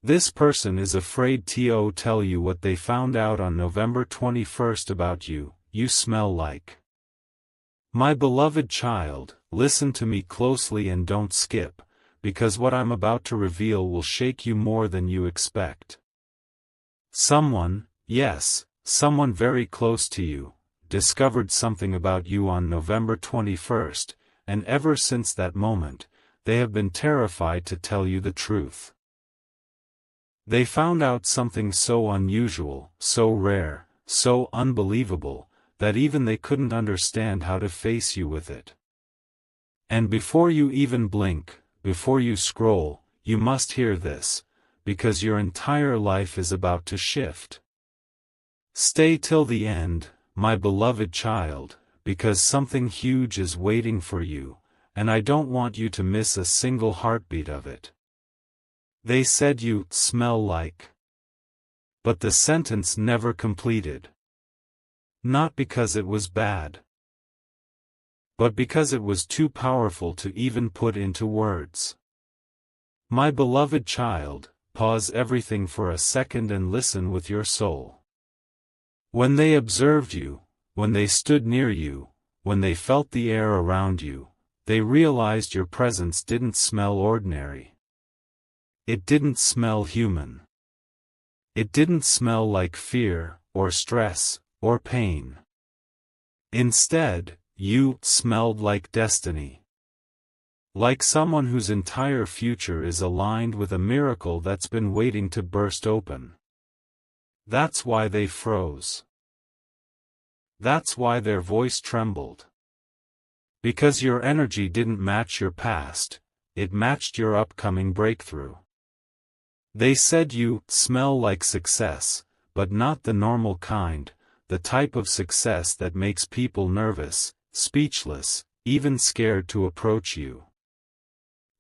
This person is afraid to tell you what they found out on November 21st about you. You smell like. My beloved child, listen to me closely and don't skip, because what I'm about to reveal will shake you more than you expect. Someone, yes, someone very close to you, discovered something about you on November 21st, and ever since that moment, they have been terrified to tell you the truth. They found out something so unusual, so rare, so unbelievable, that even they couldn't understand how to face you with it. And before you even blink, before you scroll, you must hear this, because your entire life is about to shift. Stay till the end, my beloved child, because something huge is waiting for you, and I don't want you to miss a single heartbeat of it. They said you smell like. But the sentence never completed. Not because it was bad, but because it was too powerful to even put into words. My beloved child, pause everything for a second and listen with your soul. When they observed you, when they stood near you, when they felt the air around you, they realized your presence didn't smell ordinary. It didn't smell human. It didn't smell like fear, or stress, or pain. Instead, you smelled like destiny. Like someone whose entire future is aligned with a miracle that's been waiting to burst open. That's why they froze. That's why their voice trembled. Because your energy didn't match your past, it matched your upcoming breakthrough. They said you smell like success, but not the normal kind, the type of success that makes people nervous, speechless, even scared to approach you.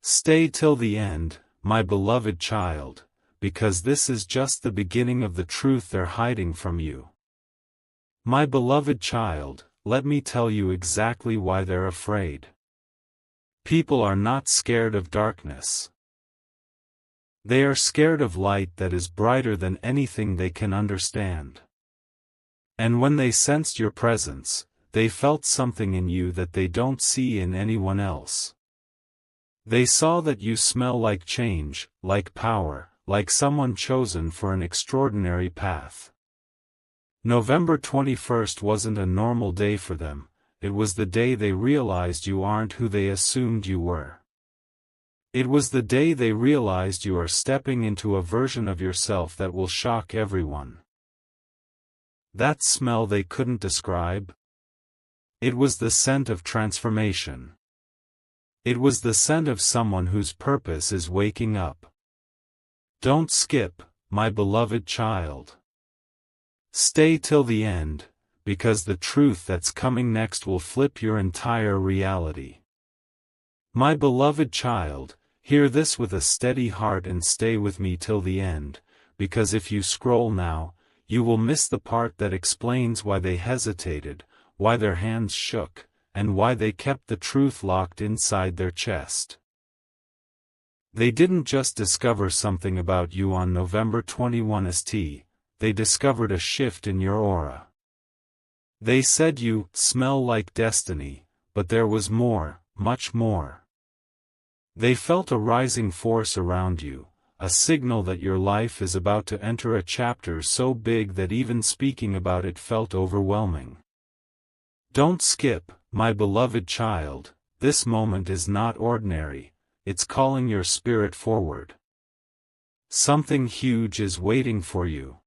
Stay till the end, my beloved child, because this is just the beginning of the truth they're hiding from you. My beloved child, let me tell you exactly why they're afraid. People are not scared of darkness. They are scared of light that is brighter than anything they can understand. And when they sensed your presence, they felt something in you that they don't see in anyone else. They saw that you smell like change, like power, like someone chosen for an extraordinary path. November 21st wasn't a normal day for them, it was the day they realized you aren't who they assumed you were. It was the day they realized you are stepping into a version of yourself that will shock everyone. That smell they couldn't describe? It was the scent of transformation. It was the scent of someone whose purpose is waking up. Don't skip, my beloved child. Stay till the end, because the truth that's coming next will flip your entire reality. My beloved child, hear this with a steady heart and stay with me till the end, because if you scroll now, you will miss the part that explains why they hesitated, why their hands shook, and why they kept the truth locked inside their chest. They didn't just discover something about you on November 21st, they discovered a shift in your aura. They said you smell like destiny, but there was more, much more. They felt a rising force around you, a signal that your life is about to enter a chapter so big that even speaking about it felt overwhelming. Don't skip, my beloved child, this moment is not ordinary, it's calling your spirit forward. Something huge is waiting for you.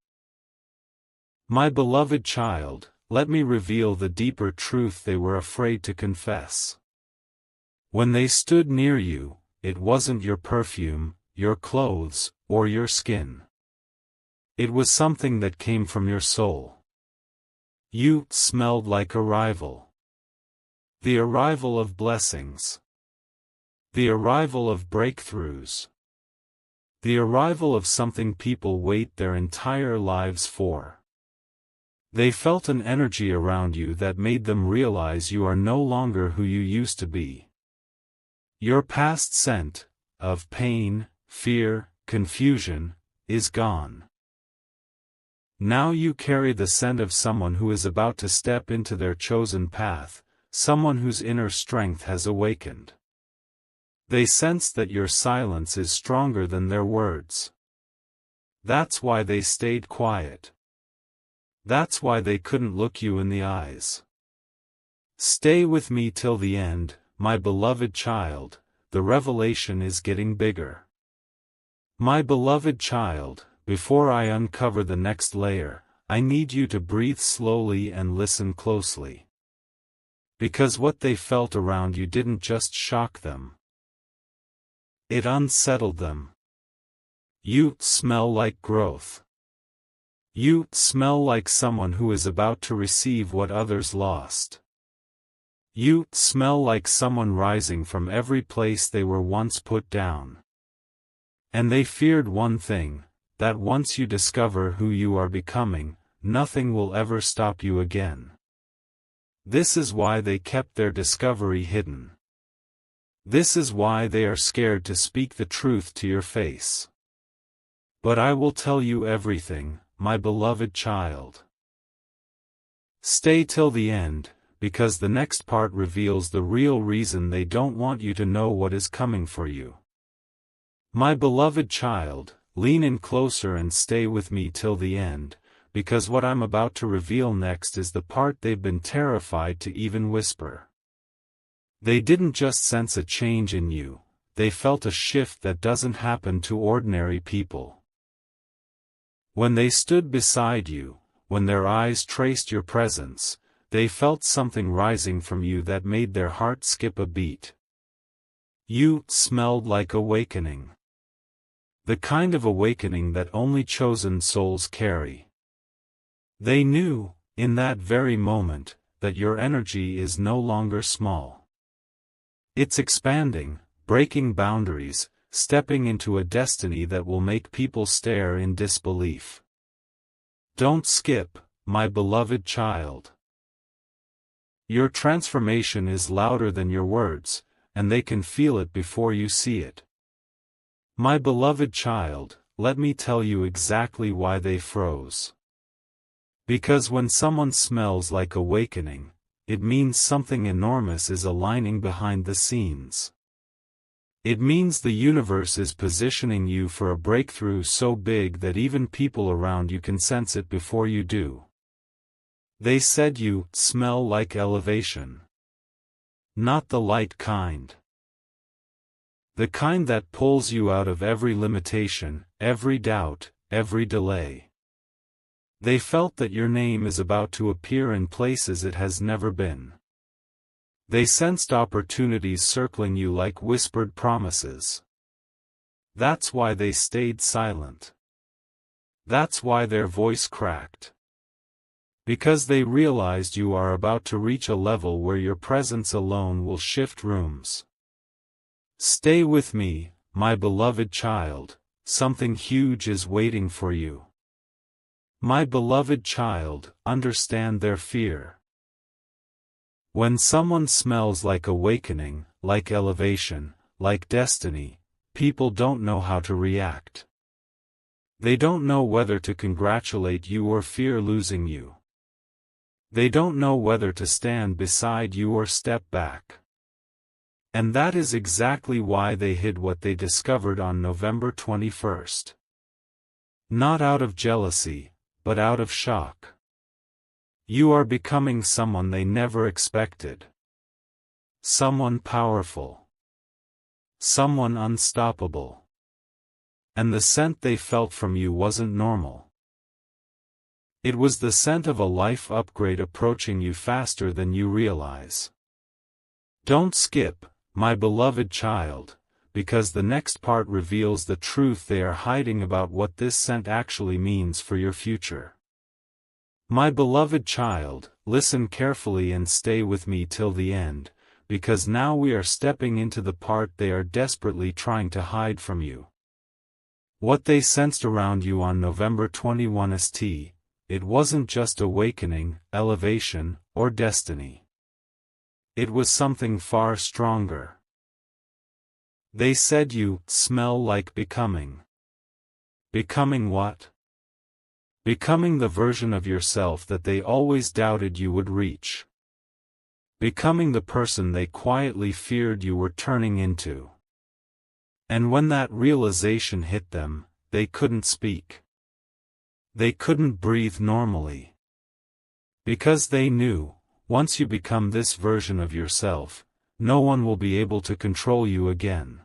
My beloved child, let me reveal the deeper truth they were afraid to confess. When they stood near you, it wasn't your perfume, your clothes, or your skin. It was something that came from your soul. You smelled like arrival. The arrival of blessings. The arrival of breakthroughs. The arrival of something people wait their entire lives for. They felt an energy around you that made them realize you are no longer who you used to be. Your past scent, of pain, fear, confusion, is gone. Now you carry the scent of someone who is about to step into their chosen path, someone whose inner strength has awakened. They sense that your silence is stronger than their words. That's why they stayed quiet. That's why they couldn't look you in the eyes. Stay with me till the end, my beloved child, the revelation is getting bigger. My beloved child, before I uncover the next layer, I need you to breathe slowly and listen closely. Because what they felt around you didn't just shock them. It unsettled them. You smell like growth. You smell like someone who is about to receive what others lost. You smell like someone rising from every place they were once put down. And they feared one thing, that once you discover who you are becoming, nothing will ever stop you again. This is why they kept their discovery hidden. This is why they are scared to speak the truth to your face. But I will tell you everything, my beloved child. Stay till the end, because the next part reveals the real reason they don't want you to know what is coming for you. My beloved child, lean in closer and stay with me till the end, because what I'm about to reveal next is the part they've been terrified to even whisper. They didn't just sense a change in you, they felt a shift that doesn't happen to ordinary people. When they stood beside you, when their eyes traced your presence, they felt something rising from you that made their heart skip a beat. You smelled like awakening. The kind of awakening that only chosen souls carry. They knew, in that very moment, that your energy is no longer small. It's expanding, breaking boundaries, stepping into a destiny that will make people stare in disbelief. Don't skip, my beloved child. Your transformation is louder than your words, and they can feel it before you see it. My beloved child, let me tell you exactly why they froze. Because when someone smells like awakening, it means something enormous is aligning behind the scenes. It means the universe is positioning you for a breakthrough so big that even people around you can sense it before you do. They said you smell like elevation. Not the light kind. The kind that pulls you out of every limitation, every doubt, every delay. They felt that your name is about to appear in places it has never been. They sensed opportunities circling you like whispered promises. That's why they stayed silent. That's why their voice cracked. Because they realized you are about to reach a level where your presence alone will shift rooms. Stay with me, my beloved child, something huge is waiting for you. My beloved child, understand their fear. When someone smells like awakening, like elevation, like destiny, people don't know how to react. They don't know whether to congratulate you or fear losing you. They don't know whether to stand beside you or step back. And that is exactly why they hid what they discovered on November 21st. Not out of jealousy, but out of shock. You are becoming someone they never expected. Someone powerful. Someone unstoppable. And the scent they felt from you wasn't normal. It was the scent of a life upgrade approaching you faster than you realize. Don't skip, my beloved child, because the next part reveals the truth they are hiding about what this scent actually means for your future. My beloved child, listen carefully and stay with me till the end, because now we are stepping into the part they are desperately trying to hide from you. What they sensed around you on November 21st, it wasn't just awakening, elevation, or destiny. It was something far stronger. They said you smell like becoming. Becoming what? Becoming the version of yourself that they always doubted you would reach. Becoming the person they quietly feared you were turning into. And when that realization hit them, they couldn't speak. They couldn't breathe normally. Because they knew, once you become this version of yourself, no one will be able to control you again.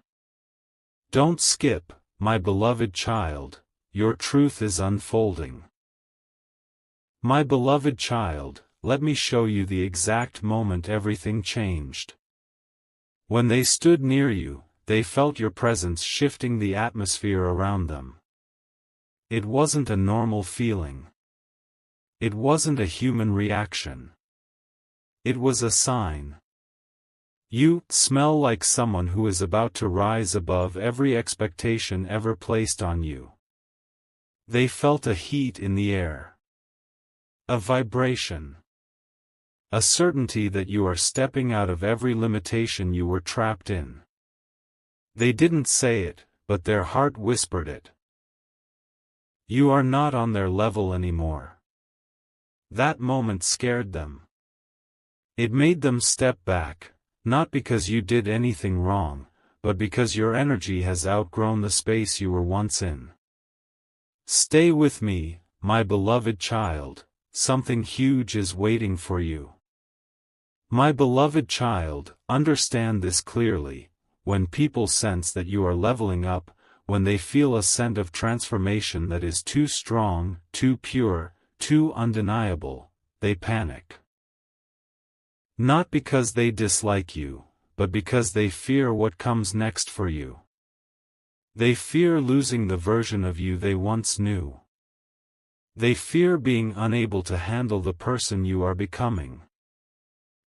Don't skip, my beloved child, your truth is unfolding. My beloved child, let me show you the exact moment everything changed. When they stood near you, they felt your presence shifting the atmosphere around them. It wasn't a normal feeling. It wasn't a human reaction. It was a sign. You smell like someone who is about to rise above every expectation ever placed on you. They felt a heat in the air. A vibration. A certainty that you are stepping out of every limitation you were trapped in. They didn't say it, but their heart whispered it. You are not on their level anymore. That moment scared them. It made them step back, not because you did anything wrong, but because your energy has outgrown the space you were once in. Stay with me, my beloved child, something huge is waiting for you. My beloved child, understand this clearly. When people sense that you are leveling up, when they feel a scent of transformation that is too strong, too pure, too undeniable, they panic. Not because they dislike you, but because they fear what comes next for you. They fear losing the version of you they once knew. They fear being unable to handle the person you are becoming.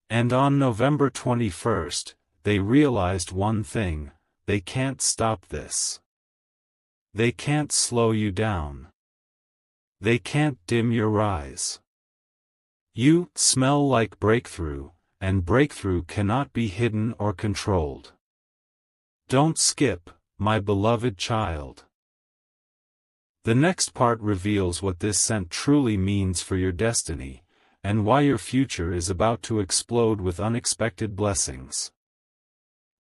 And on November 21st, they realized one thing: they can't stop this. They can't slow you down. They can't dim your rise. You smell like breakthrough, and breakthrough cannot be hidden or controlled. Don't skip, my beloved child. The next part reveals what this scent truly means for your destiny, and why your future is about to explode with unexpected blessings.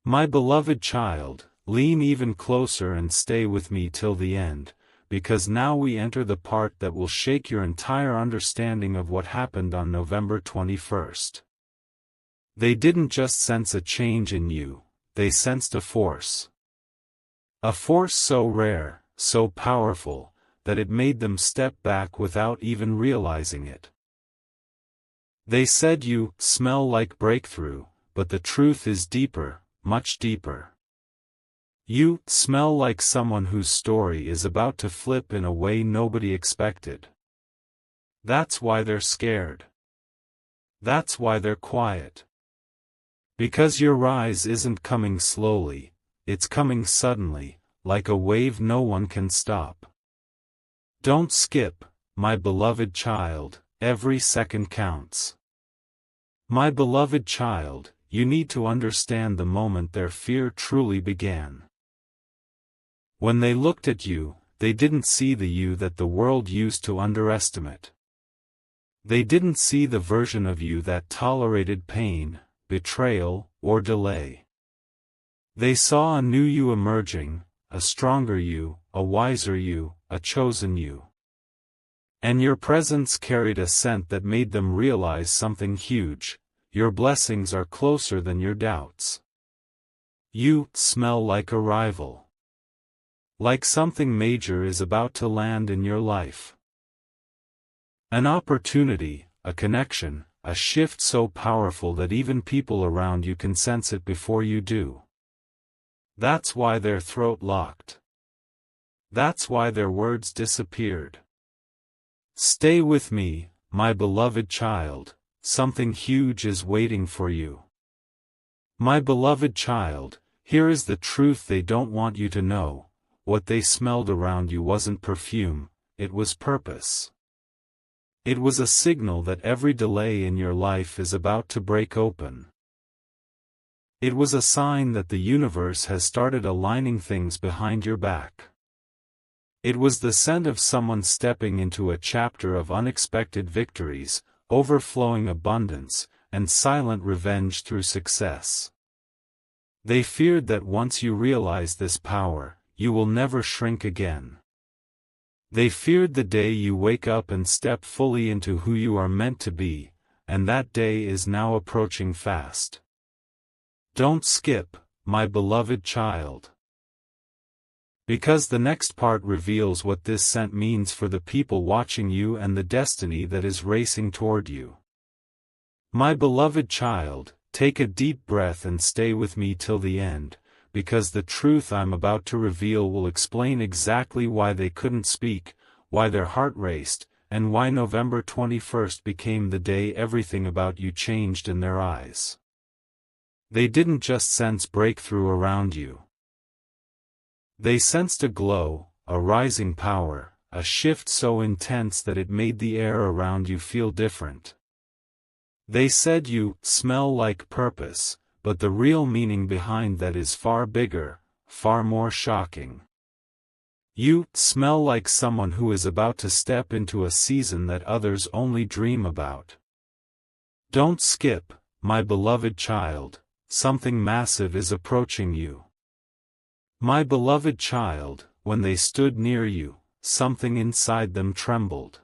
My beloved child, lean even closer and stay with me till the end, because now we enter the part that will shake your entire understanding of what happened on November 21st. They didn't just sense a change in you, they sensed a force. A force so rare, so powerful, that it made them step back without even realizing it. They said you smell like breakthrough, but the truth is deeper, much deeper. You smell like someone whose story is about to flip in a way nobody expected. That's why they're scared. That's why they're quiet. Because your rise isn't coming slowly, it's coming suddenly, like a wave no one can stop. Don't skip, my beloved child, every second counts. My beloved child, you need to understand the moment their fear truly began. When they looked at you, they didn't see the you that the world used to underestimate. They didn't see the version of you that tolerated pain, betrayal, or delay. They saw a new you emerging, a stronger you, a wiser you, a chosen you. And your presence carried a scent that made them realize something huge: your blessings are closer than your doubts. You smell like arrival. Like something major is about to land in your life. An opportunity, a connection, a shift so powerful that even people around you can sense it before you do. That's why their throat locked. That's why their words disappeared. Stay with me, my beloved child, something huge is waiting for you. My beloved child, here is the truth they don't want you to know: what they smelled around you wasn't perfume, it was purpose. It was a signal that every delay in your life is about to break open. It was a sign that the universe has started aligning things behind your back. It was the scent of someone stepping into a chapter of unexpected victories, overflowing abundance, and silent revenge through success. They feared that once you realize this power, you will never shrink again. They feared the day you wake up and step fully into who you are meant to be, and that day is now approaching fast. Don't skip, my beloved child. Because the next part reveals what this scent means for the people watching you and the destiny that is racing toward you. My beloved child, take a deep breath and stay with me till the end, because the truth I'm about to reveal will explain exactly why they couldn't speak, why their heart raced, and why November 21st became the day everything about you changed in their eyes. They didn't just sense breakthrough around you. They sensed a glow, a rising power, a shift so intense that it made the air around you feel different. They said you smell like purpose, but the real meaning behind that is far bigger, far more shocking. You smell like someone who is about to step into a season that others only dream about. Don't skip, my beloved child, something massive is approaching you. My beloved child, when they stood near you, something inside them trembled.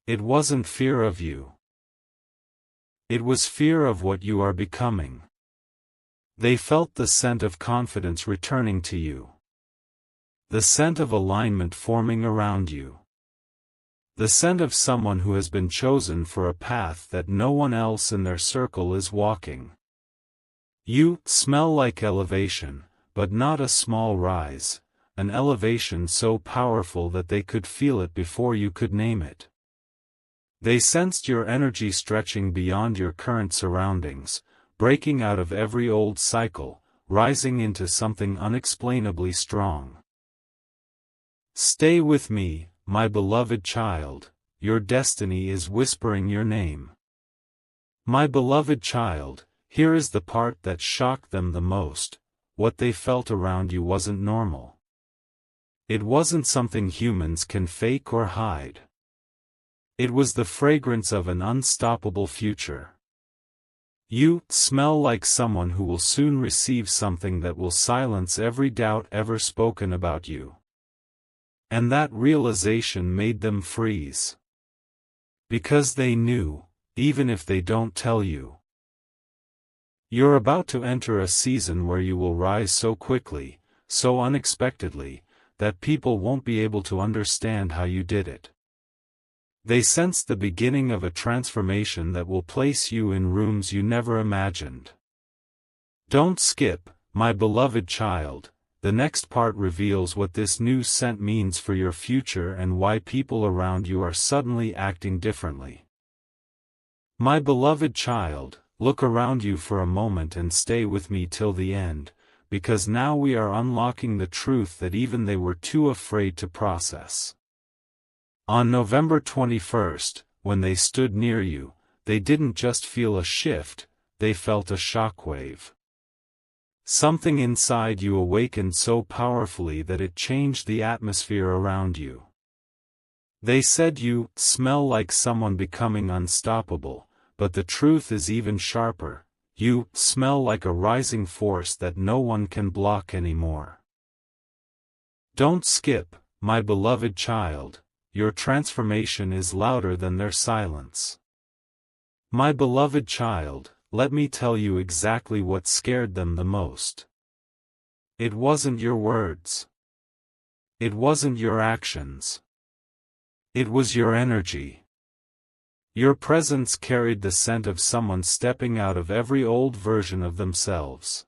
It wasn't fear of you. It was fear of what you are becoming. They felt the scent of confidence returning to you. The scent of alignment forming around you. The scent of someone who has been chosen for a path that no one else in their circle is walking. You smell like elevation, but not a small rise, an elevation so powerful that they could feel it before you could name it. They sensed your energy stretching beyond your current surroundings, breaking out of every old cycle, rising into something unexplainably strong. Stay with me, my beloved child, your destiny is whispering your name. My beloved child, here is the part that shocked them the most. What they felt around you wasn't normal. It wasn't something humans can fake or hide. It was the fragrance of an unstoppable future. You smell like someone who will soon receive something that will silence every doubt ever spoken about you. And that realization made them freeze. Because they knew, even if they don't tell you. You're about to enter a season where you will rise so quickly, so unexpectedly, that people won't be able to understand how you did it. They sensed the beginning of a transformation that will place you in rooms you never imagined. Don't skip, my beloved child, the next part reveals what this new scent means for your future and why people around you are suddenly acting differently. My beloved child, look around you for a moment and stay with me till the end, because now we are unlocking the truth that even they were too afraid to process. On November 21st, when they stood near you, they didn't just feel a shift, they felt a shockwave. Something inside you awakened so powerfully that it changed the atmosphere around you. They said you smell like someone becoming unstoppable, but the truth is even sharper. You smell like a rising force that no one can block anymore. Don't skip, my beloved child, your transformation is louder than their silence. My beloved child, let me tell you exactly what scared them the most. It wasn't your words. It wasn't your actions. It was your energy. Your presence carried the scent of someone stepping out of every old version of themselves.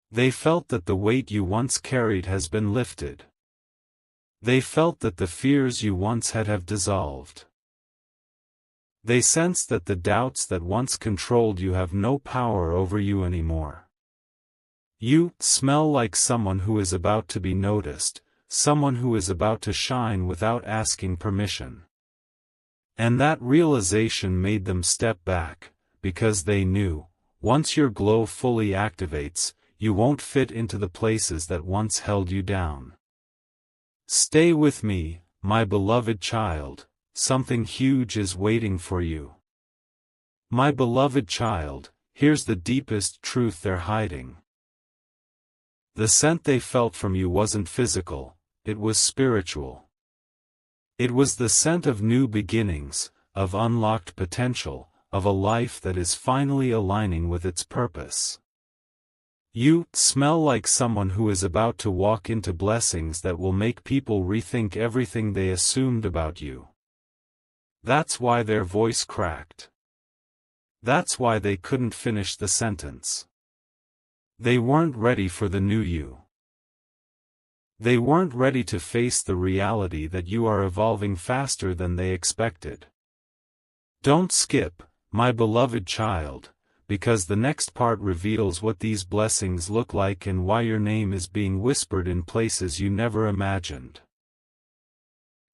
They felt that the weight you once carried has been lifted. They felt that the fears you once had have dissolved. They sensed that the doubts that once controlled you have no power over you anymore. You smell like someone who is about to be noticed, someone who is about to shine without asking permission. And that realization made them step back, because they knew, once your glow fully activates, you won't fit into the places that once held you down. Stay with me, my beloved child, something huge is waiting for you. My beloved child, here's the deepest truth they're hiding. The scent they felt from you wasn't physical, it was spiritual. It was the scent of new beginnings, of unlocked potential, of a life that is finally aligning with its purpose. You smell like someone who is about to walk into blessings that will make people rethink everything they assumed about you. That's why their voice cracked. That's why they couldn't finish the sentence. They weren't ready for the new you. They weren't ready to face the reality that you are evolving faster than they expected. Don't skip, my beloved child, because the next part reveals what these blessings look like and why your name is being whispered in places you never imagined.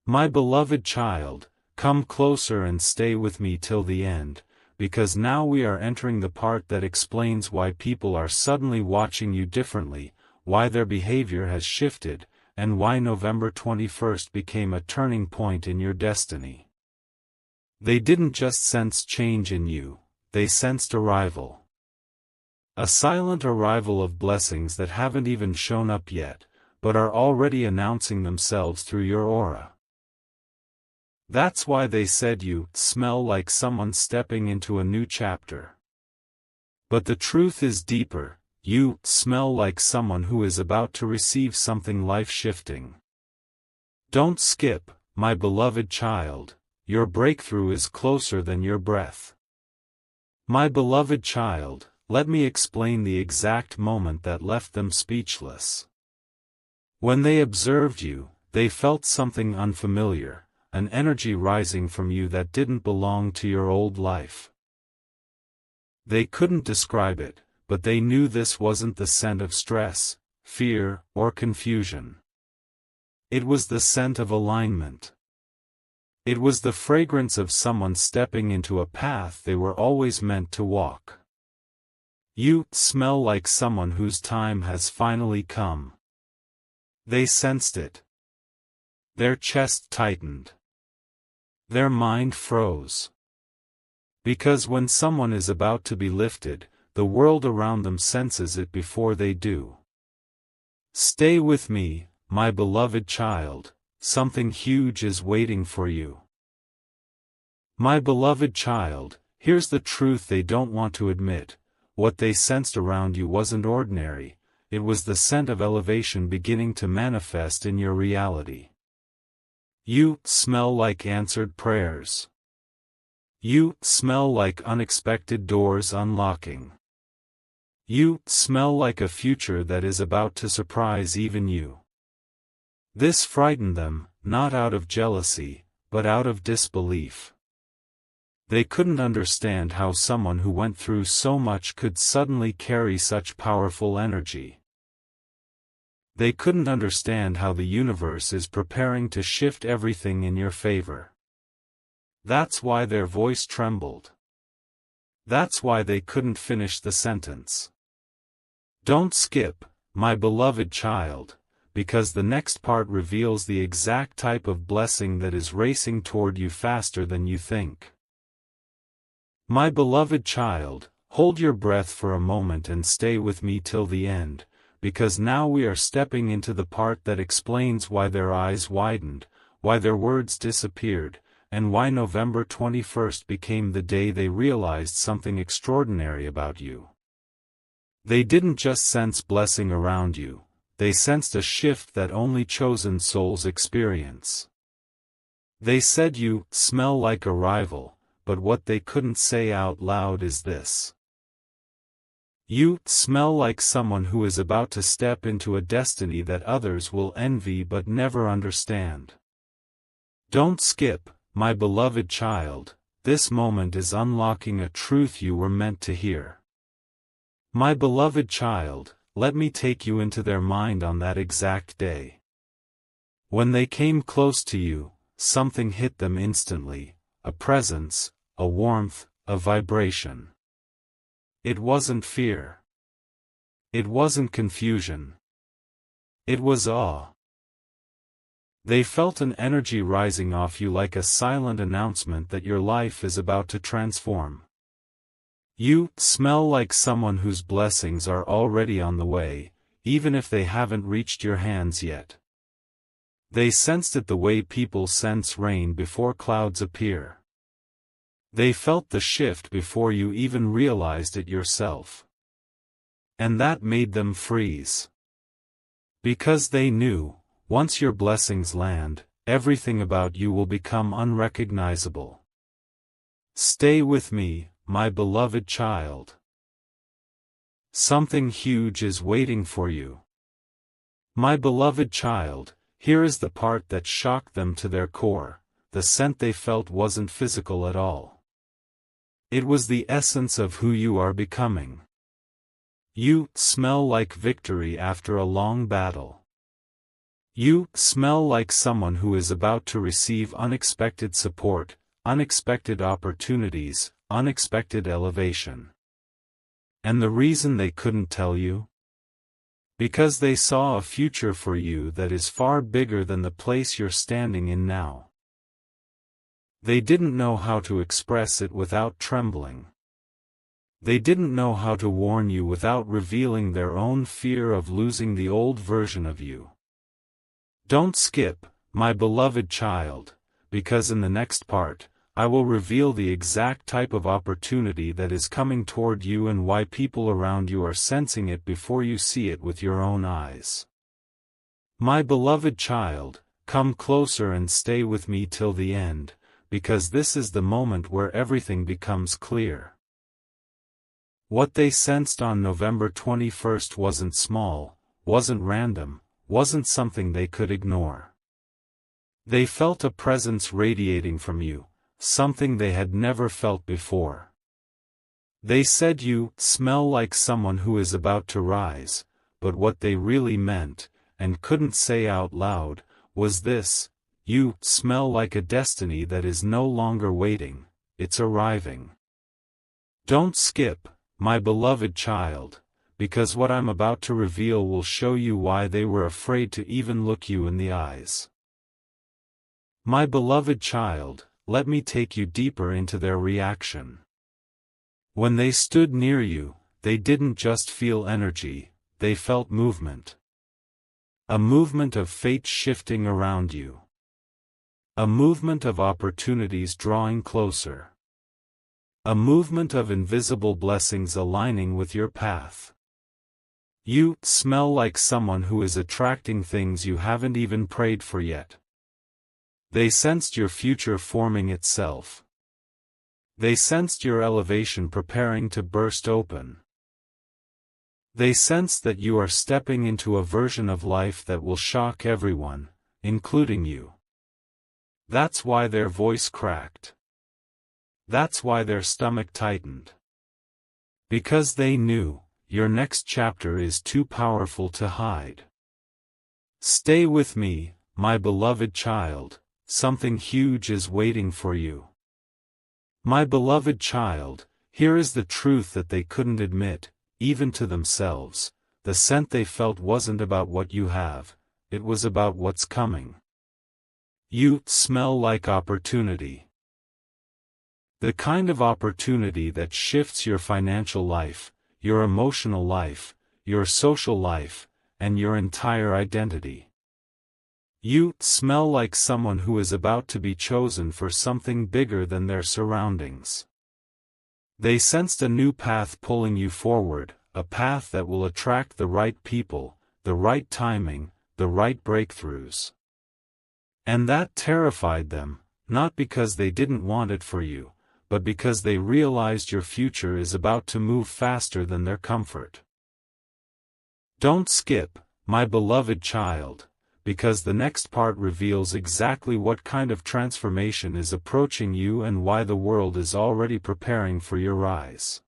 My beloved child, come closer and stay with me till the end, because now we are entering the part that explains why people are suddenly watching you differently, why their behavior has shifted, and why November 21st became a turning point in your destiny. They didn't just sense change in you, they sensed arrival. A silent arrival of blessings that haven't even shown up yet, but are already announcing themselves through your aura. That's why they said you smell like someone stepping into a new chapter. But the truth is deeper, you smell like someone who is about to receive something life-shifting. Don't skip, my beloved child, your breakthrough is closer than your breath. My beloved child, let me explain the exact moment that left them speechless. When they observed you, they felt something unfamiliar, an energy rising from you that didn't belong to your old life. They couldn't describe it, but they knew this wasn't the scent of stress, fear, or confusion. It was the scent of alignment. It was the fragrance of someone stepping into a path they were always meant to walk. You smell like someone whose time has finally come. They sensed it. Their chest tightened. Their mind froze. Because when someone is about to be lifted, the world around them senses it before they do. Stay with me, my beloved child, something huge is waiting for you. My beloved child, here's the truth they don't want to admit, what they sensed around you wasn't ordinary, it was the scent of elevation beginning to manifest in your reality. You smell like answered prayers. You smell like unexpected doors unlocking. You smell like a future that is about to surprise even you. This frightened them, not out of jealousy, but out of disbelief. They couldn't understand how someone who went through so much could suddenly carry such powerful energy. They couldn't understand how the universe is preparing to shift everything in your favor. That's why their voice trembled. That's why they couldn't finish the sentence. Don't skip, my beloved child, because the next part reveals the exact type of blessing that is racing toward you faster than you think. My beloved child, hold your breath for a moment and stay with me till the end, because now we are stepping into the part that explains why their eyes widened, why their words disappeared, and why November 21st became the day they realized something extraordinary about you. They didn't just sense blessing around you, they sensed a shift that only chosen souls experience. They said you smell like arrival, but what they couldn't say out loud is this. You smell like someone who is about to step into a destiny that others will envy but never understand. Don't skip, my beloved child, this moment is unlocking a truth you were meant to hear. My beloved child, let me take you into their mind on that exact day. When they came close to you, something hit them instantly, a presence, a warmth, a vibration. It wasn't fear. It wasn't confusion. It was awe. They felt an energy rising off you like a silent announcement that your life is about to transform. You smell like someone whose blessings are already on the way, even if they haven't reached your hands yet. They sensed it the way people sense rain before clouds appear. They felt the shift before you even realized it yourself. And that made them freeze. Because they knew, once your blessings land, everything about you will become unrecognizable. Stay with me, my beloved child. Something huge is waiting for you. My beloved child, here is the part that shocked them to their core. The scent they felt wasn't physical at all. It was the essence of who you are becoming. You smell like victory after a long battle. You smell like someone who is about to receive unexpected support, unexpected opportunities, unexpected elevation. And the reason they couldn't tell you? Because they saw a future for you that is far bigger than the place you're standing in now. They didn't know how to express it without trembling. They didn't know how to warn you without revealing their own fear of losing the old version of you. Don't skip, my beloved child, because in the next part, I will reveal the exact type of opportunity that is coming toward you and why people around you are sensing it before you see it with your own eyes. My beloved child, come closer and stay with me till the end, because this is the moment where everything becomes clear. What they sensed on November 21st wasn't small, wasn't random, wasn't something they could ignore. They felt a presence radiating from you, something they had never felt before. They said you smell like someone who is about to rise, but what they really meant, and couldn't say out loud, was this: you smell like a destiny that is no longer waiting, it's arriving. Don't skip, my beloved child, because what I'm about to reveal will show you why they were afraid to even look you in the eyes. My beloved child, let me take you deeper into their reaction. When they stood near you, they didn't just feel energy, they felt movement. A movement of fate shifting around you. A movement of opportunities drawing closer. A movement of invisible blessings aligning with your path. You smell like someone who is attracting things you haven't even prayed for yet. They sensed your future forming itself. They sensed your elevation preparing to burst open. They sensed that you are stepping into a version of life that will shock everyone, including you. That's why their voice cracked. That's why their stomach tightened. Because they knew, your next chapter is too powerful to hide. Stay with me, my beloved child, something huge is waiting for you. My beloved child, here is the truth that they couldn't admit, even to themselves. The scent they felt wasn't about what you have, it was about what's coming. You smell like opportunity. The kind of opportunity that shifts your financial life, your emotional life, your social life, and your entire identity. You smell like someone who is about to be chosen for something bigger than their surroundings. They sensed a new path pulling you forward, a path that will attract the right people, the right timing, the right breakthroughs. And that terrified them, not because they didn't want it for you, but because they realized your future is about to move faster than their comfort. Don't skip, my beloved child, because the next part reveals exactly what kind of transformation is approaching you and why the world is already preparing for your rise.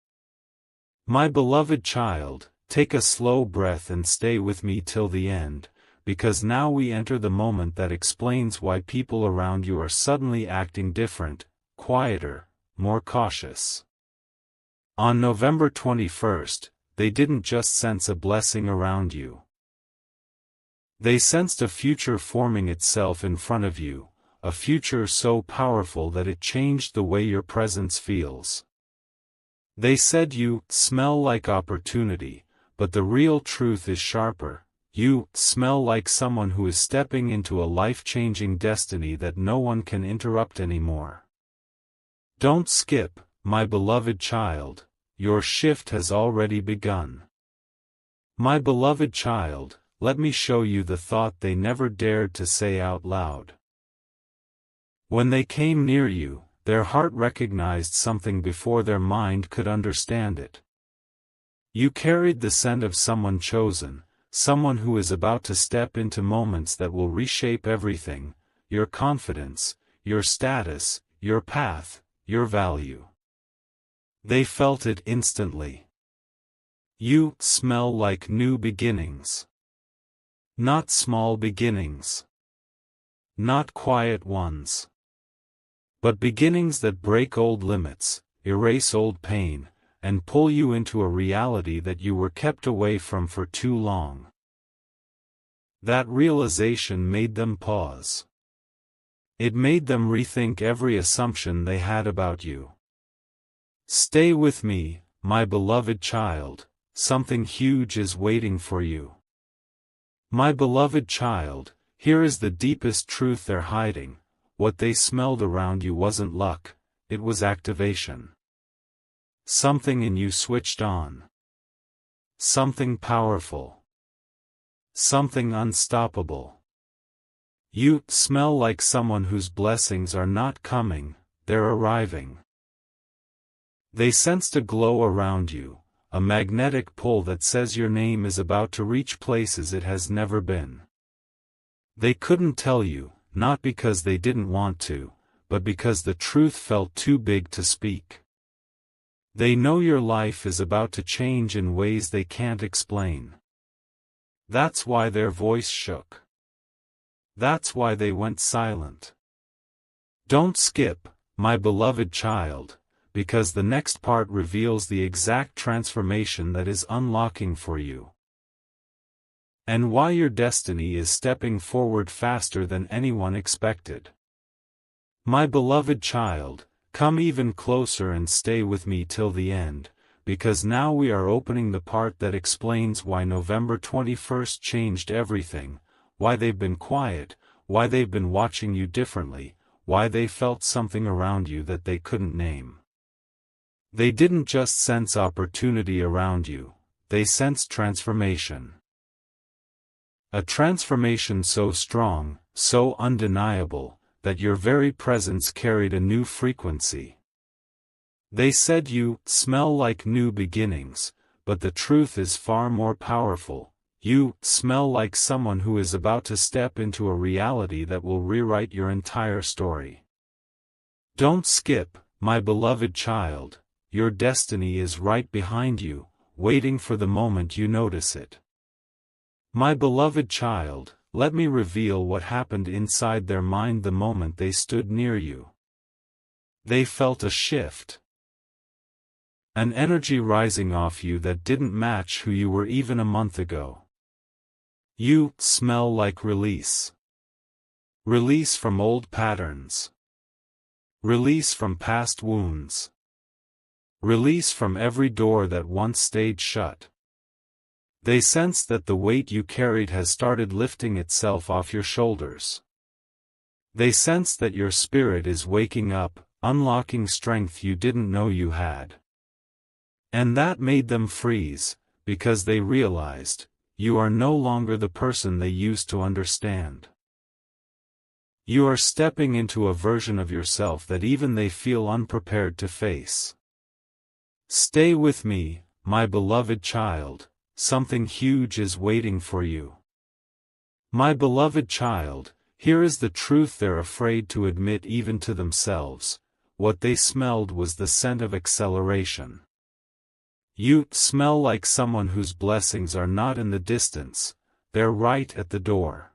My beloved child, take a slow breath and stay with me till the end, because now we enter the moment that explains why people around you are suddenly acting different, quieter, more cautious. On November 21st, they didn't just sense a blessing around you. They sensed a future forming itself in front of you, a future so powerful that it changed the way your presence feels. They said you smell like opportunity, but the real truth is sharper. You smell like someone who is stepping into a life-changing destiny that no one can interrupt anymore. Don't skip, my beloved child, your shift has already begun. My beloved child, let me show you the thought they never dared to say out loud. When they came near you, their heart recognized something before their mind could understand it. You carried the scent of someone chosen, someone who is about to step into moments that will reshape everything, your confidence, your status, your path, your value. They felt it instantly. You smell like new beginnings. Not small beginnings. Not quiet ones. But beginnings that break old limits, erase old pain, and pull you into a reality that you were kept away from for too long. That realization made them pause. It made them rethink every assumption they had about you. Stay with me, my beloved child, something huge is waiting for you. My beloved child, here is the deepest truth they're hiding. What they smelled around you wasn't luck, it was activation. Something in you switched on. Something powerful. Something unstoppable. You smell like someone whose blessings are not coming, they're arriving. They sensed a glow around you, a magnetic pull that says your name is about to reach places it has never been. They couldn't tell you, not because they didn't want to, but because the truth felt too big to speak. They know your life is about to change in ways they can't explain. That's why their voice shook. That's why they went silent. Don't skip, my beloved child, because the next part reveals the exact transformation that is unlocking for you. And why your destiny is stepping forward faster than anyone expected. My beloved child, come even closer and stay with me till the end, because now we are opening the part that explains why November 21st changed everything, why they've been quiet, why they've been watching you differently, why they felt something around you that they couldn't name. They didn't just sense opportunity around you, they sensed transformation. A transformation so strong, so undeniable, that your very presence carried a new frequency. They said you smell like new beginnings, but the truth is far more powerful. You smell like someone who is about to step into a reality that will rewrite your entire story. Don't skip, my beloved child, your destiny is right behind you, waiting for the moment you notice it. My beloved child, let me reveal what happened inside their mind the moment they stood near you. They felt a shift. An energy rising off you that didn't match who you were even a month ago. You smell like release. Release from old patterns. Release from past wounds. Release from every door that once stayed shut. They sense that the weight you carried has started lifting itself off your shoulders. They sense that your spirit is waking up, unlocking strength you didn't know you had. And that made them freeze, because they realized, you are no longer the person they used to understand. You are stepping into a version of yourself that even they feel unprepared to face. Stay with me, my beloved child. Something huge is waiting for you. My beloved child, here is the truth they're afraid to admit even to themselves. What they smelled was the scent of acceleration. You smell like someone whose blessings are not in the distance, they're right at the door.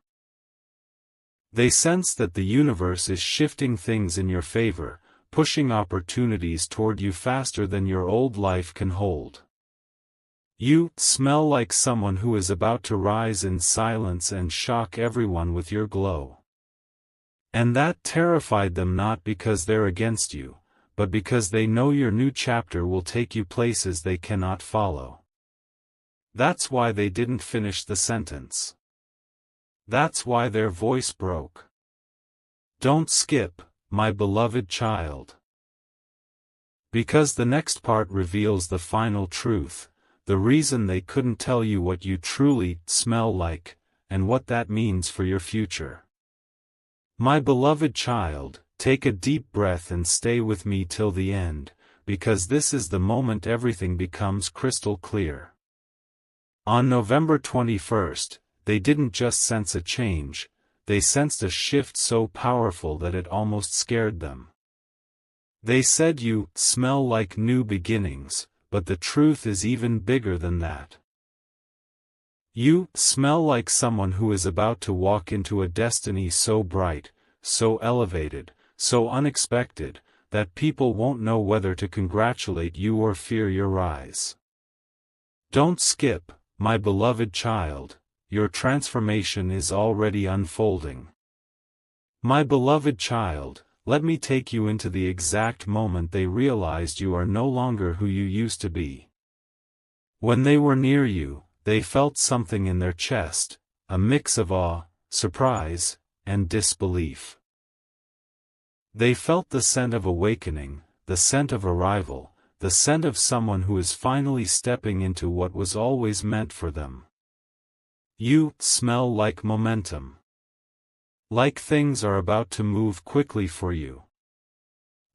They sense that the universe is shifting things in your favor, pushing opportunities toward you faster than your old life can hold. You smell like someone who is about to rise in silence and shock everyone with your glow. And that terrified them, not because they're against you, but because they know your new chapter will take you places they cannot follow. That's why they didn't finish the sentence. That's why their voice broke. Don't skip, my beloved child. Because the next part reveals the final truth, the reason they couldn't tell you what you truly smell like, and what that means for your future. My beloved child, take a deep breath and stay with me till the end, because this is the moment everything becomes crystal clear. On November 21st, they didn't just sense a change, they sensed a shift so powerful that it almost scared them. They said you smell like new beginnings, but the truth is even bigger than that. You smell like someone who is about to walk into a destiny so bright, so elevated, so unexpected, that people won't know whether to congratulate you or fear your rise. Don't skip, my beloved child, your transformation is already unfolding. My beloved child, let me take you into the exact moment they realized you are no longer who you used to be. When they were near you, they felt something in their chest, a mix of awe, surprise, and disbelief. They felt the scent of awakening, the scent of arrival, the scent of someone who is finally stepping into what was always meant for them. You smell like momentum. Like things are about to move quickly for you.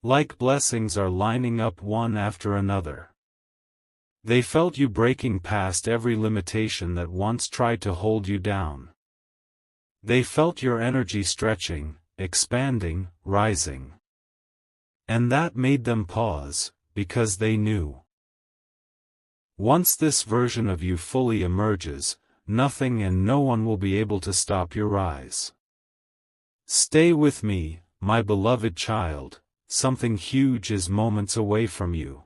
Like blessings are lining up one after another. They felt you breaking past every limitation that once tried to hold you down. They felt your energy stretching, expanding, rising. And that made them pause, because they knew. Once this version of you fully emerges, nothing and no one will be able to stop your rise. Stay with me, my beloved child, something huge is moments away from you.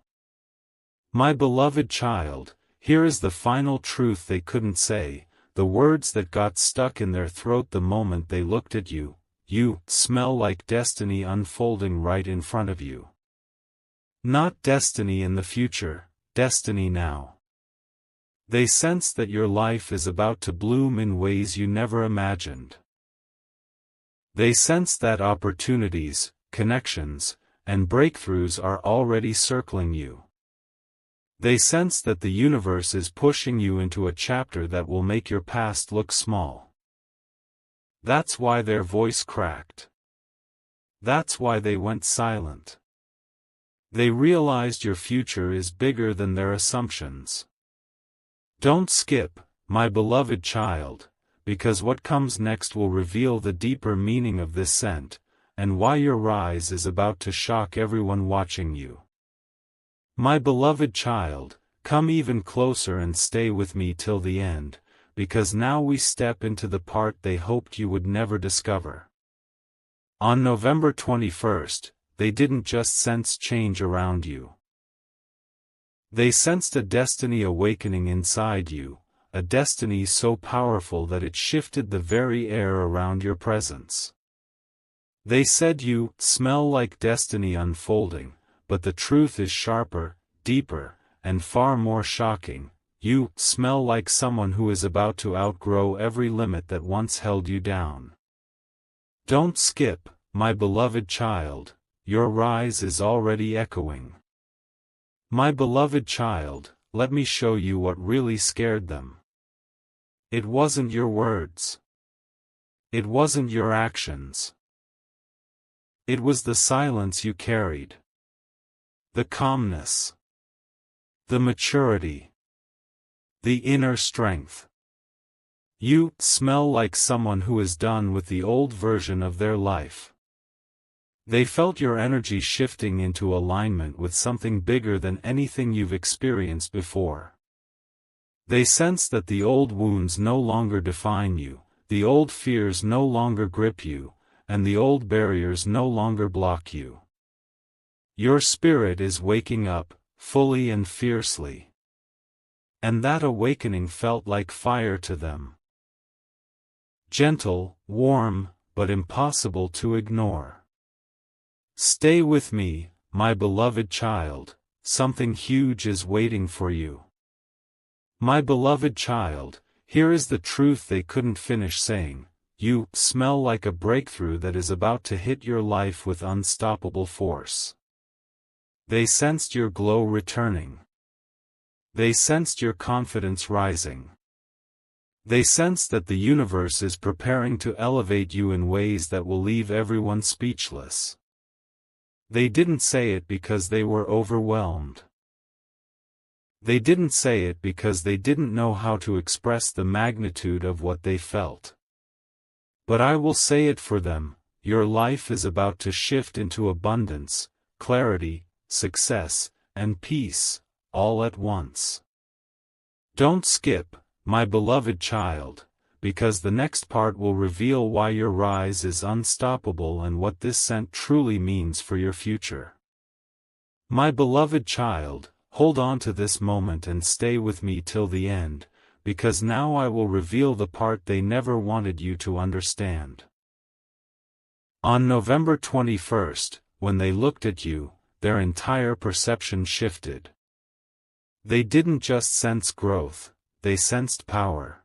My beloved child, here is the final truth they couldn't say, the words that got stuck in their throat the moment they looked at you. You smell like destiny unfolding right in front of you. Not destiny in the future, destiny now. They sense that your life is about to bloom in ways you never imagined. They sense that opportunities, connections, and breakthroughs are already circling you. They sense that the universe is pushing you into a chapter that will make your past look small. That's why their voice cracked. That's why they went silent. They realized your future is bigger than their assumptions. Don't skip, my beloved child, because what comes next will reveal the deeper meaning of this scent, and why your rise is about to shock everyone watching you. My beloved child, come even closer and stay with me till the end, because now we step into the part they hoped you would never discover. On November 21st, they didn't just sense change around you. They sensed a destiny awakening inside you, a destiny so powerful that it shifted the very air around your presence. They said you smell like destiny unfolding, but the truth is sharper, deeper, and far more shocking. You smell like someone who is about to outgrow every limit that once held you down. Don't skip, my beloved child, your rise is already echoing. My beloved child, let me show you what really scared them. It wasn't your words. It wasn't your actions. It was the silence you carried. The calmness. The maturity. The inner strength. You smell like someone who is done with the old version of their life. They felt your energy shifting into alignment with something bigger than anything you've experienced before. They sensed that the old wounds no longer define you, the old fears no longer grip you, and the old barriers no longer block you. Your spirit is waking up, fully and fiercely. And that awakening felt like fire to them. Gentle, warm, but impossible to ignore. Stay with me, my beloved child, something huge is waiting for you. My beloved child, here is the truth they couldn't finish saying. You smell like a breakthrough that is about to hit your life with unstoppable force. They sensed your glow returning. They sensed your confidence rising. They sensed that the universe is preparing to elevate you in ways that will leave everyone speechless. They didn't say it because they were overwhelmed. They didn't say it because they didn't know how to express the magnitude of what they felt. But I will say it for them, your life is about to shift into abundance, clarity, success, and peace, all at once. Don't skip, my beloved child, because the next part will reveal why your rise is unstoppable and what this scent truly means for your future. My beloved child, hold on to this moment and stay with me till the end, because now I will reveal the part they never wanted you to understand. On November 21st, when they looked at you, their entire perception shifted. They didn't just sense growth, they sensed power.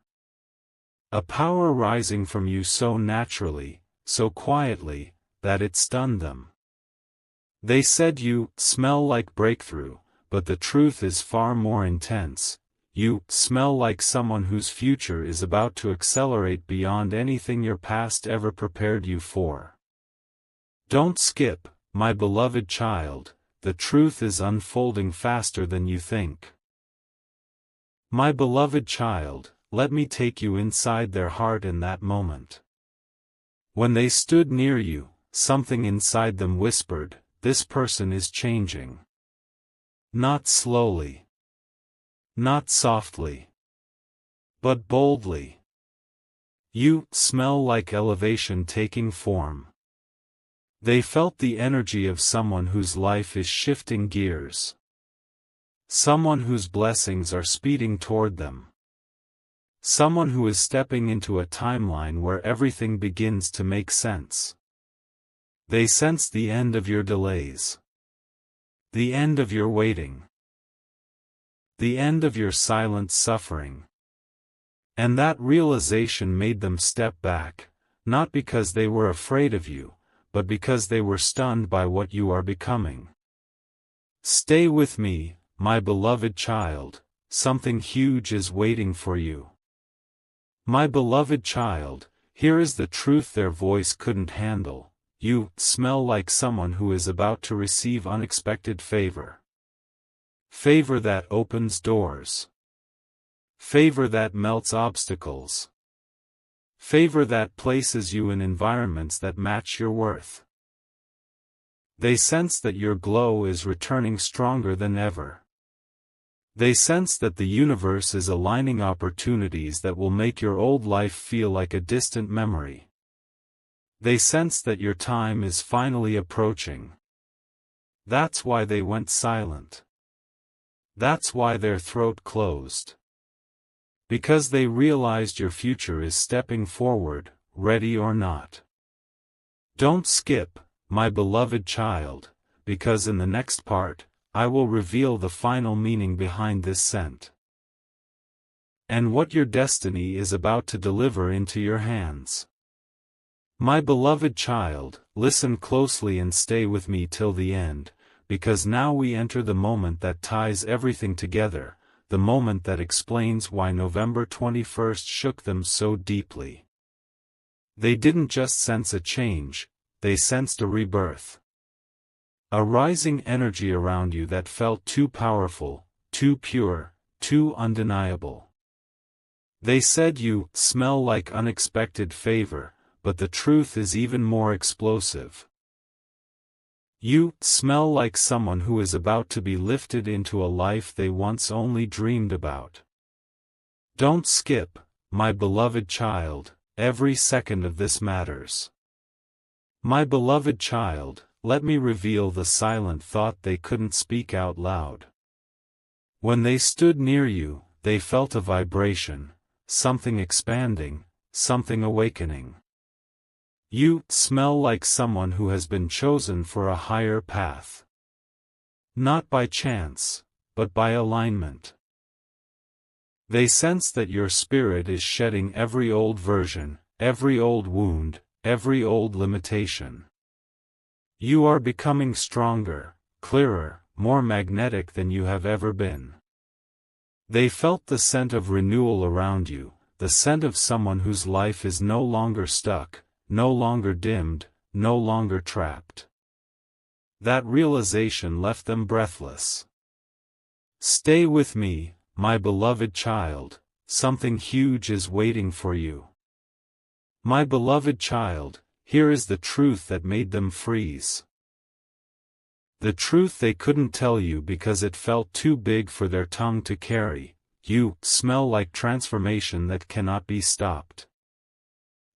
A power rising from you so naturally, so quietly, that it stunned them. They said you smell like breakthrough, but the truth is far more intense. You smell like someone whose future is about to accelerate beyond anything your past ever prepared you for. Don't skip, my beloved child, the truth is unfolding faster than you think. My beloved child, let me take you inside their heart in that moment. When they stood near you, something inside them whispered, this person is changing. Not slowly. Not softly. But boldly. You smell like elevation taking form. They felt the energy of someone whose life is shifting gears. Someone whose blessings are speeding toward them. Someone who is stepping into a timeline where everything begins to make sense. They sense the end of your delays. The end of your waiting. The end of your silent suffering. And that realization made them step back, not because they were afraid of you, but because they were stunned by what you are becoming. Stay with me, my beloved child, something huge is waiting for you. My beloved child, here is the truth their voice couldn't handle. You smell like someone who is about to receive unexpected favor. Favor that opens doors. Favor that melts obstacles. Favor that places you in environments that match your worth. They sense that your glow is returning stronger than ever. They sense that the universe is aligning opportunities that will make your old life feel like a distant memory. They sense that your time is finally approaching. That's why they went silent. That's why their throat closed. Because they realized your future is stepping forward, ready or not. Don't skip, my beloved child, because in the next part, I will reveal the final meaning behind this scent. And what your destiny is about to deliver into your hands. My beloved child, listen closely and stay with me till the end, because now we enter the moment that ties everything together, the moment that explains why November 21st shook them so deeply. They didn't just sense a change, they sensed a rebirth. A rising energy around you that felt too powerful, too pure, too undeniable. They said you smell like unexpected favor, but the truth is even more explosive. You smell like someone who is about to be lifted into a life they once only dreamed about. Don't skip, my beloved child, every second of this matters. My beloved child, let me reveal the silent thought they couldn't speak out loud. When they stood near you, they felt a vibration, something expanding, something awakening. You smell like someone who has been chosen for a higher path. Not by chance, but by alignment. They sense that your spirit is shedding every old version, every old wound, every old limitation. You are becoming stronger, clearer, more magnetic than you have ever been. They felt the scent of renewal around you, the scent of someone whose life is no longer stuck, no longer dimmed, no longer trapped. That realization left them breathless. Stay with me, my beloved child, something huge is waiting for you. My beloved child, here is the truth that made them freeze. The truth they couldn't tell you because it felt too big for their tongue to carry. You smell like transformation that cannot be stopped.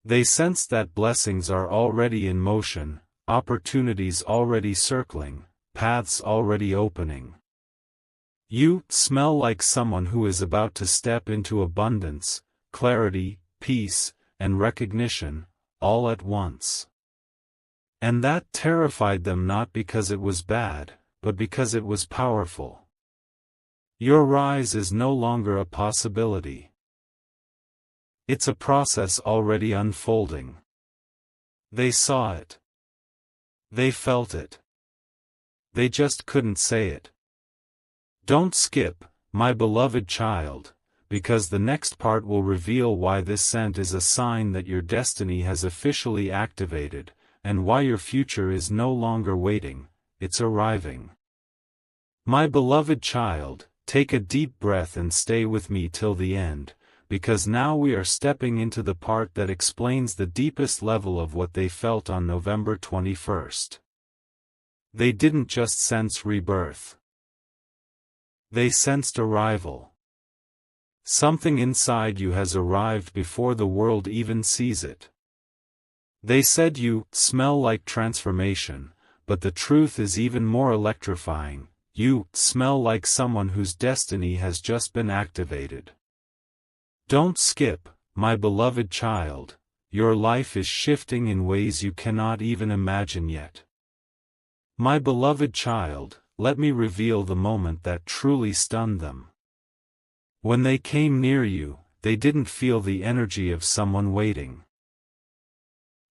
They sense that blessings are already in motion, opportunities already circling, paths already opening. You smell like someone who is about to step into abundance, clarity, peace, and recognition, all at once. And that terrified them not because it was bad, but because it was powerful. Your rise is no longer a possibility. It's a process already unfolding. They saw it. They felt it. They just couldn't say it. Don't skip, my beloved child, because the next part will reveal why this scent is a sign that your destiny has officially activated, and why your future is no longer waiting, it's arriving. My beloved child, take a deep breath and stay with me till the end, because now we are stepping into the part that explains the deepest level of what they felt on November 21st. They didn't just sense rebirth. They sensed arrival. Something inside you has arrived before the world even sees it. They said you smell like transformation, but the truth is even more electrifying. You smell like someone whose destiny has just been activated. Don't skip, my beloved child, your life is shifting in ways you cannot even imagine yet. My beloved child, let me reveal the moment that truly stunned them. When they came near you, they didn't feel the energy of someone waiting.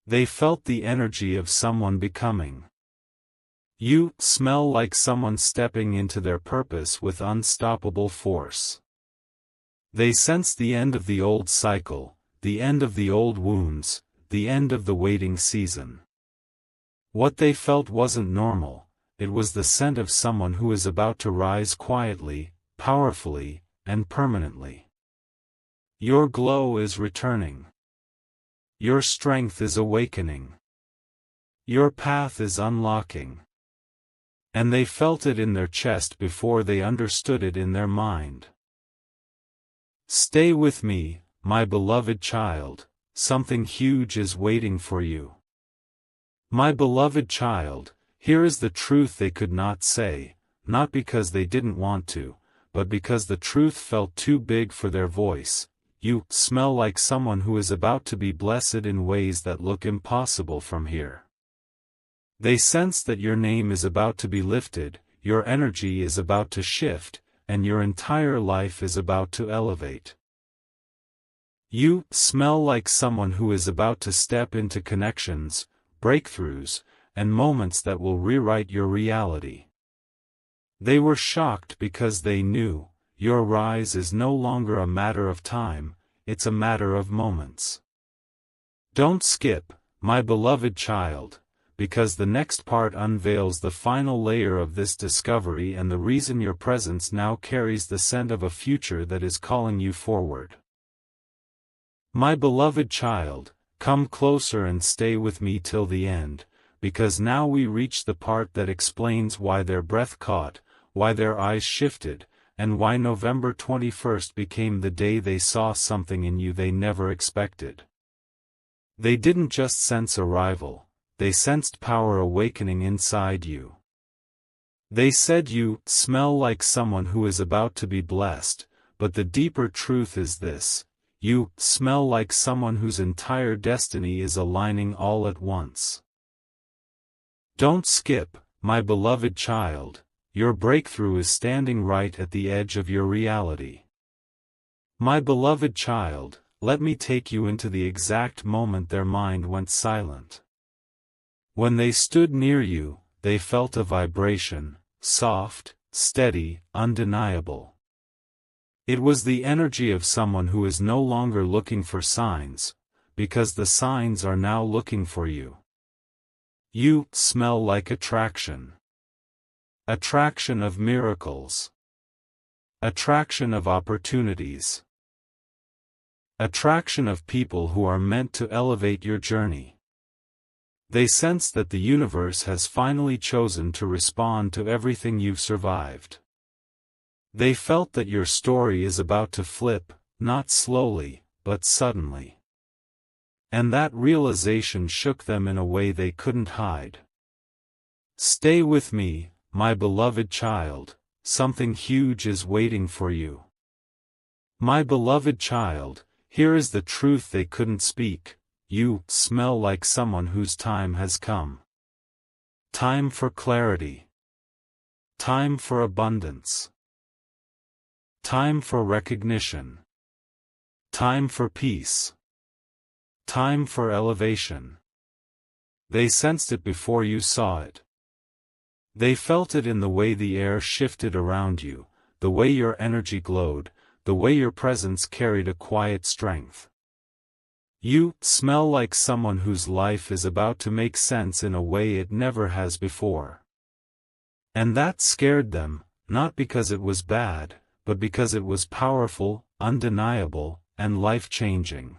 They felt the energy of someone becoming. You smell like someone stepping into their purpose with unstoppable force. They sensed the end of the old cycle, the end of the old wounds, the end of the waiting season. What they felt wasn't normal, it was the scent of someone who is about to rise quietly, powerfully, and permanently. Your glow is returning. Your strength is awakening. Your path is unlocking. And they felt it in their chest before they understood it in their mind. Stay with me, my beloved child, something huge is waiting for you. My beloved child, here is the truth they could not say, not because they didn't want to, but because the truth felt too big for their voice. You smell like someone who is about to be blessed in ways that look impossible from here. They sense that your name is about to be lifted, your energy is about to shift, and your entire life is about to elevate. You smell like someone who is about to step into connections, breakthroughs, and moments that will rewrite your reality. They were shocked because they knew, your rise is no longer a matter of time, it's a matter of moments. Don't skip, my beloved child, because the next part unveils the final layer of this discovery and the reason your presence now carries the scent of a future that is calling you forward. My beloved child, come closer and stay with me till the end, because now we reach the part that explains why their breath caught, why their eyes shifted, and why November 21st became the day they saw something in you they never expected. They didn't just sense arrival, they sensed power awakening inside you. They said you smell like someone who is about to be blessed, but the deeper truth is this: you smell like someone whose entire destiny is aligning all at once. Don't skip, my beloved child, your breakthrough is standing right at the edge of your reality. My beloved child, let me take you into the exact moment their mind went silent. When they stood near you, they felt a vibration, soft, steady, undeniable. It was the energy of someone who is no longer looking for signs, because the signs are now looking for you. You smell like attraction. Attraction of miracles. Attraction of opportunities. Attraction of people who are meant to elevate your journey. They sense that the universe has finally chosen to respond to everything you've survived. They felt that your story is about to flip, not slowly, but suddenly. And that realization shook them in a way they couldn't hide. Stay with me, my beloved child, something huge is waiting for you. My beloved child, here is the truth they couldn't speak: you smell like someone whose time has come. Time for clarity. Time for abundance. Time for recognition. Time for peace. Time for elevation. They sensed it before you saw it. They felt it in the way the air shifted around you, the way your energy glowed, the way your presence carried a quiet strength. You smell like someone whose life is about to make sense in a way it never has before. And that scared them, not because it was bad, but because it was powerful, undeniable, and life-changing.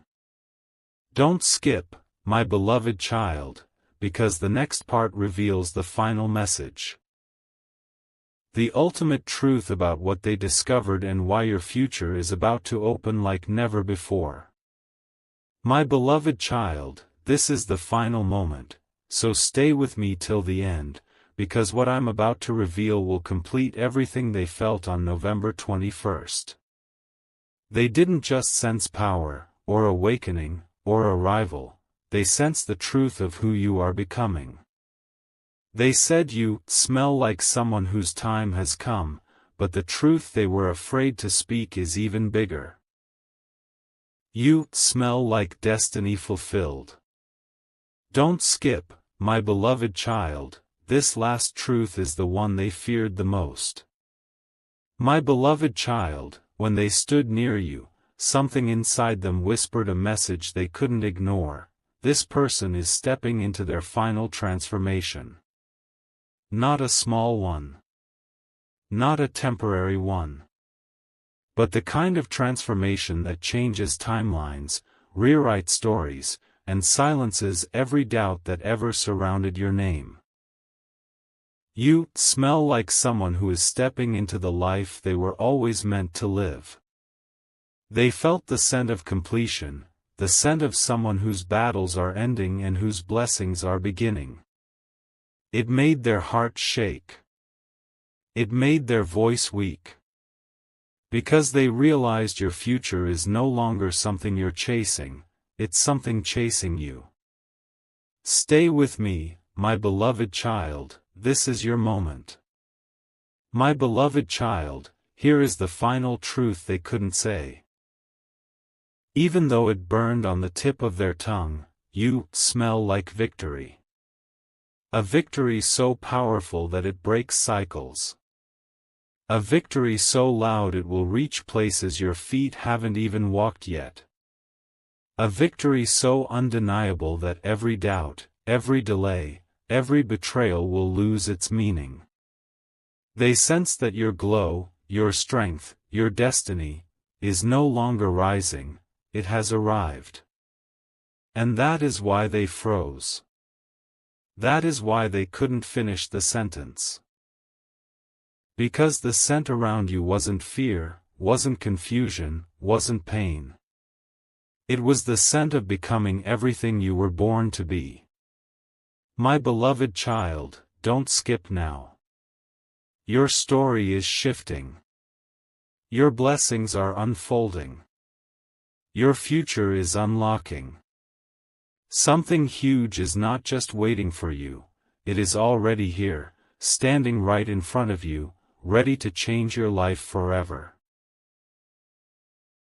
Don't skip, my beloved child, because the next part reveals the final message. The ultimate truth about what they discovered and why your future is about to open like never before. My beloved child, this is the final moment, so stay with me till the end, because what I'm about to reveal will complete everything they felt on November 21st. They didn't just sense power, or awakening, or arrival, they sensed the truth of who you are becoming. They said you smell like someone whose time has come, but the truth they were afraid to speak is even bigger. You smell like destiny fulfilled. Don't skip, my beloved child, this last truth is the one they feared the most. My beloved child, when they stood near you, something inside them whispered a message they couldn't ignore: this person is stepping into their final transformation. Not a small one. Not a temporary one. But the kind of transformation that changes timelines, rewrites stories, and silences every doubt that ever surrounded your name. You smell like someone who is stepping into the life they were always meant to live. They felt the scent of completion, the scent of someone whose battles are ending and whose blessings are beginning. It made their hearts shake. It made their voice weak. Because they realized your future is no longer something you're chasing, it's something chasing you. Stay with me, my beloved child, this is your moment. My beloved child, here is the final truth they couldn't say. Even though it burned on the tip of their tongue, you smell like victory. A victory so powerful that it breaks cycles. A victory so loud it will reach places your feet haven't even walked yet. A victory so undeniable that every doubt, every delay, every betrayal will lose its meaning. They sense that your glow, your strength, your destiny, is no longer rising, it has arrived. And that is why they froze. That is why they couldn't finish the sentence. Because the scent around you wasn't fear, wasn't confusion, wasn't pain. It was the scent of becoming everything you were born to be. My beloved child, don't skip now. Your story is shifting. Your blessings are unfolding. Your future is unlocking. Something huge is not just waiting for you, it is already here, standing right in front of you, ready to change your life forever.